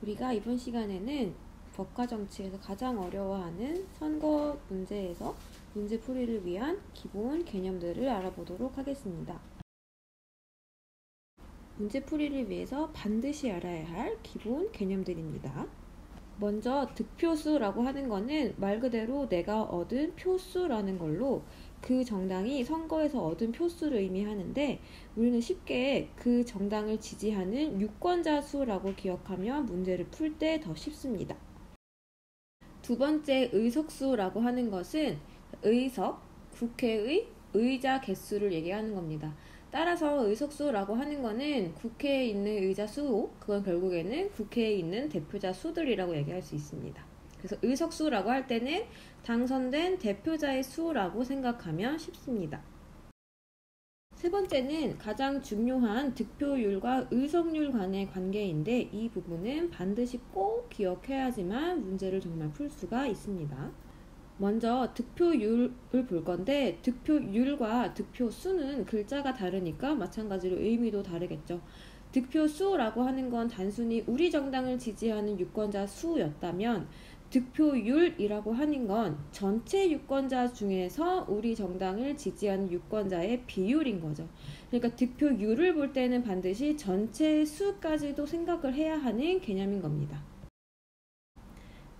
우리가 이번 시간에는 법과 정치에서 가장 어려워하는 선거 문제에서 문제풀이를 위한 기본 개념들을 알아보도록 하겠습니다. 문제풀이를 위해서 반드시 알아야 할 기본 개념들입니다. 먼저 득표수라고 하는 거는 말 그대로 내가 얻은 표수라는 걸로 그 정당이 선거에서 얻은 표수를 의미하는데, 우리는 쉽게 그 정당을 지지하는 유권자 수라고 기억하면 문제를 풀 때 더 쉽습니다. 두 번째 의석수라고 하는 것은 의석, 국회의 의자 개수를 얘기하는 겁니다. 따라서 의석수라고 하는 거는 국회에 있는 의자 수, 그건 결국에는 국회에 있는 대표자 수들이라고 얘기할 수 있습니다. 그래서 의석수라고 할 때는 당선된 대표자의 수라고 생각하면 쉽습니다. 세 번째는 가장 중요한 득표율과 의석률 간의 관계인데, 이 부분은 반드시 꼭 기억해야지만 문제를 정말 풀 수가 있습니다. 먼저 득표율을 볼 건데, 득표율과 득표수는 글자가 다르니까 마찬가지로 의미도 다르겠죠. 득표수라고 하는 건 단순히 우리 정당을 지지하는 유권자 수였다면, 득표율이라고 하는 건 전체 유권자 중에서 우리 정당을 지지하는 유권자의 비율인 거죠. 그러니까 득표율을 볼 때는 반드시 전체 수까지도 생각을 해야 하는 개념인 겁니다.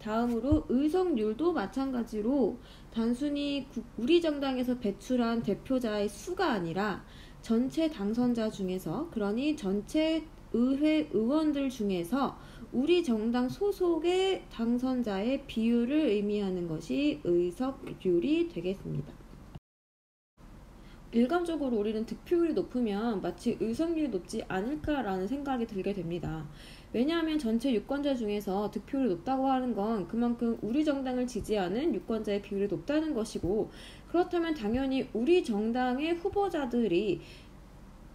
다음으로 의석률도 마찬가지로 단순히 우리 정당에서 배출한 대표자의 수가 아니라 전체 당선자 중에서, 그러니 전체 의회 의원들 중에서 우리 정당 소속의 당선자의 비율을 의미하는 것이 의석률이 되겠습니다. 일감적으로 우리는 득표율이 높으면 마치 의석률이 높지 않을까라는 생각이 들게 됩니다. 왜냐하면 전체 유권자 중에서 득표율이 높다고 하는 건 그만큼 우리 정당을 지지하는 유권자의 비율이 높다는 것이고, 그렇다면 당연히 우리 정당의 후보자들이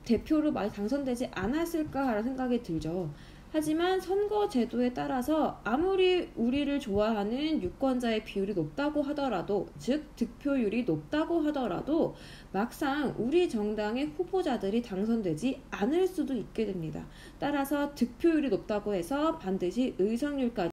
대표로 많이 당선되지 않았을까라는 생각이 들죠. 하지만 선거 제도에 따라서 아무리 우리를 좋아하는 유권자의 비율이 높다고 하더라도, 즉 득표율이 높다고 하더라도 막상 우리 정당의 후보자들이 당선되지 않을 수도 있게 됩니다. 따라서 득표율이 높다고 해서 반드시 의석률까지.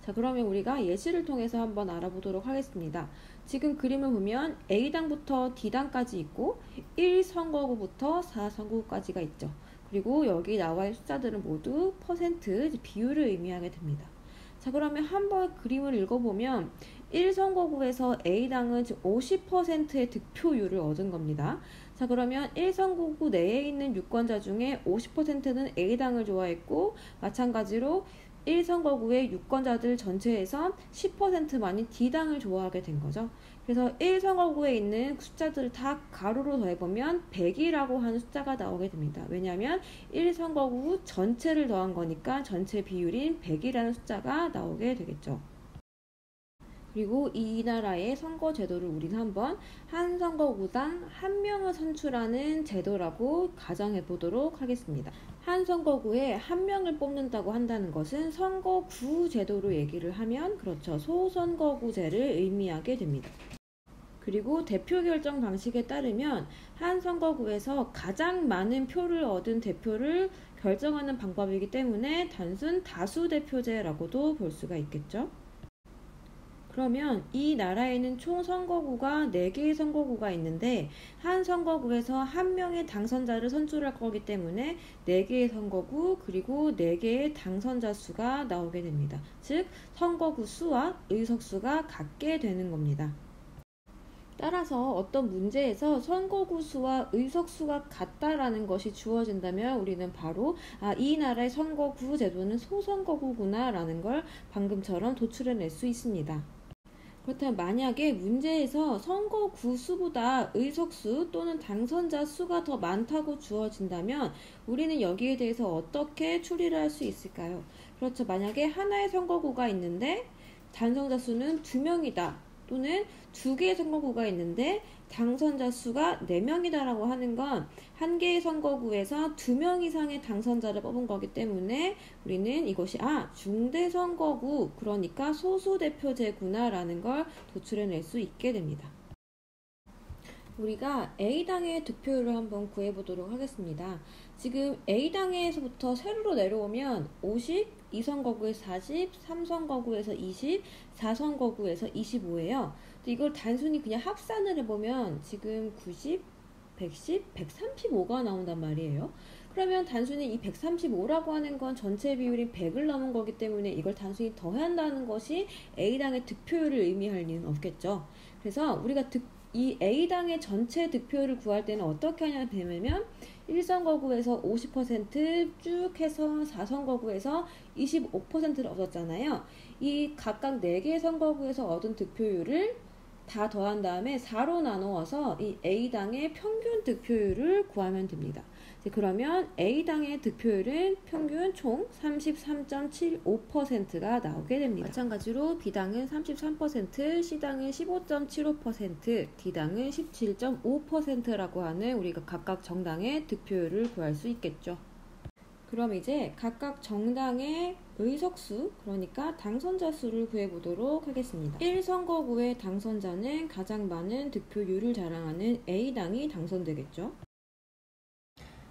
자, 그러면 우리가 예시를 통해서 한번 알아보도록 하겠습니다. 지금 그림을 보면 A당부터 D당까지 있고 1선거구부터 4선거구까지가 있죠. 그리고 여기 나와 있는 숫자들은 모두 퍼센트, 비율을 의미하게 됩니다. 자, 그러면 한번 그림을 읽어보면 1선거구에서 A당은 지금 50%의 득표율을 얻은 겁니다. 자, 그러면 1선거구 내에 있는 유권자 중에 50%는 A당을 좋아했고, 마찬가지로 1선거구의 유권자들 전체에서 10%만이 D당을 좋아하게 된 거죠. 그래서 1선거구에 있는 숫자들을 다 가로로 더해보면 100이라고 하는 숫자가 나오게 됩니다. 왜냐하면 1선거구 전체를 더한 거니까 전체 비율인 100이라는 숫자가 나오게 되겠죠. 그리고 이 나라의 선거 제도를 우리는 한번 한 선거구당 한 명을 선출하는 제도라고 가정해 보도록 하겠습니다. 한 선거구에 한 명을 뽑는다고 한다는 것은 선거구 제도로 얘기를 하면, 그렇죠, 소선거구제를 의미하게 됩니다. 그리고 대표 결정 방식에 따르면 한 선거구에서 가장 많은 표를 얻은 대표를 결정하는 방법이기 때문에 단순 다수대표제라고도 볼 수가 있겠죠. 그러면 이 나라에는 총 선거구가 4개의 선거구가 있는데, 한 선거구에서 한 명의 당선자를 선출할 거기 때문에 4개의 선거구, 그리고 4개의 당선자 수가 나오게 됩니다. 즉 선거구 수와 의석수가 같게 되는 겁니다. 따라서 어떤 문제에서 선거구 수와 의석수가 같다라는 것이 주어진다면 우리는 바로 이 나라의 선거구 제도는 소선거구구나 라는 걸 방금처럼 도출해낼 수 있습니다. 그렇다면 만약에 문제에서 선거구 수보다 의석수 또는 당선자 수가 더 많다고 주어진다면 우리는 여기에 대해서 어떻게 추리를 할 수 있을까요? 그렇죠. 만약에 하나의 선거구가 있는데 당선자 수는 2명이다. 또는 2개의 선거구가 있는데 당선자 수가 4명이다 라고 하는 건 한 개의 선거구에서 2명 이상의 당선자를 뽑은 거기 때문에 우리는 이것이 중대선거구, 그러니까 소수대표제구나 라는 걸 도출해낼 수 있게 됩니다. 우리가 A당의 득표율을 한번 구해보도록 하겠습니다. 지금 A당에서부터 세로로 내려오면 50, 2선거구에서 40, 3선거구에서 20, 4선거구에서 25예요. 이걸 단순히 그냥 합산을 해보면 지금 90, 110, 135가 나온단 말이에요. 그러면 단순히 이 135라고 하는 건 전체 비율이 100을 넘은 거기 때문에 이걸 단순히 더한다는 것이 A당의 득표율을 의미할 리는 없겠죠. 그래서 우리가 이 A당의 전체 득표율을 구할 때는 어떻게 하냐면 1선거구에서 50% 쭉 해서 4선거구에서 25%를 얻었잖아요. 이 각각 4개의 선거구에서 얻은 득표율을 다 더한 다음에 4로 나누어서 이 A당의 평균 득표율을 구하면 됩니다. 그러면 A당의 득표율은 평균 총 33.75%가 나오게 됩니다. 마찬가지로 B당은 33%, C당은 15.75%, D당은 17.5%라고 하는 우리가 각각 정당의 득표율을 구할 수 있겠죠. 그럼 이제 각각 정당의 의석수, 그러니까 당선자 수를 구해보도록 하겠습니다. 1선거구의 당선자는 가장 많은 득표율을 자랑하는 A당이 당선되겠죠.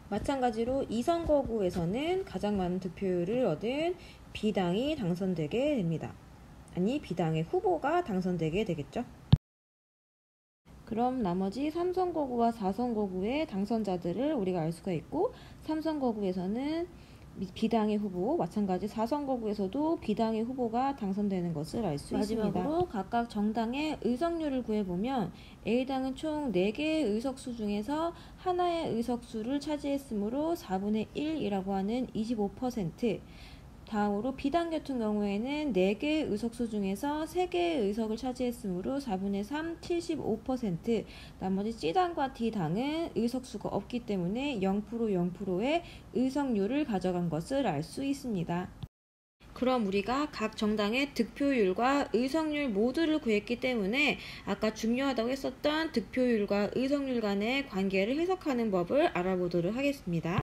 마찬가지로 2선거구에서는 가장 많은 득표율을 얻은 B당이 당선되게 됩니다. 아니, B당의 후보가 당선되게 되겠죠. 그럼 나머지 3선거구와 4선거구의 당선자들을 우리가 알 수가 있고 3선거구에서는 B당의 후보, 마찬가지 4선거구에서도 B당의 후보가 당선되는 것을 알 수 있습니다. 마지막으로 각각 정당의 의석률을 구해보면 A당은 총 4개의 의석수 중에서 하나의 의석수를 차지했으므로 4분의 1이라고 하는 25%, 다음으로 B당 같은 경우에는 4개의 의석수 중에서 3개의 의석을 차지했으므로 4분의 3, 75%, 나머지 C당과 D당은 의석수가 없기 때문에 0%, 0%의 의석률을 가져간 것을 알 수 있습니다. 그럼 우리가 각 정당의 득표율과 의석률 모두를 구했기 때문에 아까 중요하다고 했었던 득표율과 의석률 간의 관계를 해석하는 법을 알아보도록 하겠습니다.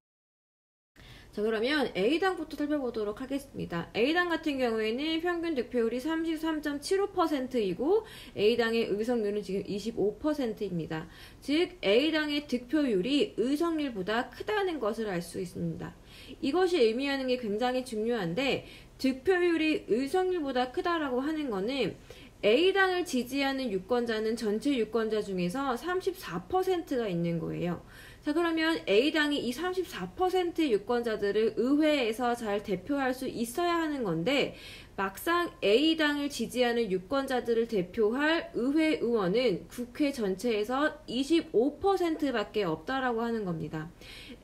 자, 그러면 A당부터 살펴보도록 하겠습니다. A당 같은 경우에는 평균 득표율이 33.75%이고 A당의 의석률은 지금 25%입니다. 즉 A당의 득표율이 의석률보다 크다는 것을 알 수 있습니다. 이것이 의미하는 게 굉장히 중요한데 득표율이 의석률보다 크다라고 하는 거는 A당을 지지하는 유권자는 전체 유권자 중에서 34%가 있는 거예요. 자, 그러면 A당이 이 34%의 유권자들을 의회에서 잘 대표할 수 있어야 하는 건데 막상 A당을 지지하는 유권자들을 대표할 의회 의원은 국회 전체에서 25%밖에 없다라고 하는 겁니다.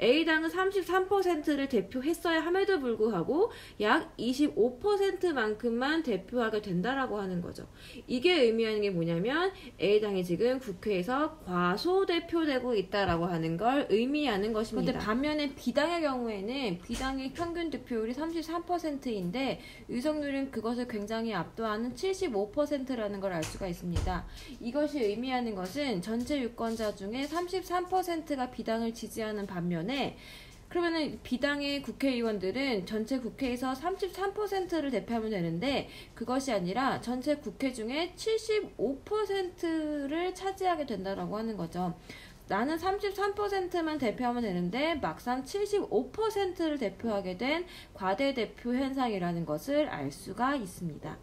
A당은 33%를 대표했어야 함에도 불구하고 약 25%만큼만 대표하게 된다라고 하는 거죠. 이게 의미하는 게 뭐냐면 A당이 지금 국회에서 과소대표되고 있다라고 하는 걸 의미하는 것입니다. 그런데 반면에 B당의 경우에는 B당의 평균 득표율이 33%인데 의석률은 그것을 굉장히 압도하는 75%라는 걸 알 수가 있습니다. 이것이 의미하는 것은 전체 유권자 중에 33%가 B당을 지지하는 반면에 그러면은 B당의 국회의원들은 전체 국회에서 33%를 대표하면 되는데 그것이 아니라 전체 국회 중에 75%를 차지하게 된다라고 하는 거죠. 나는 33%만 대표하면 되는데 막상 75%를 대표하게 된 과대대표 현상이라는 것을 알 수가 있습니다.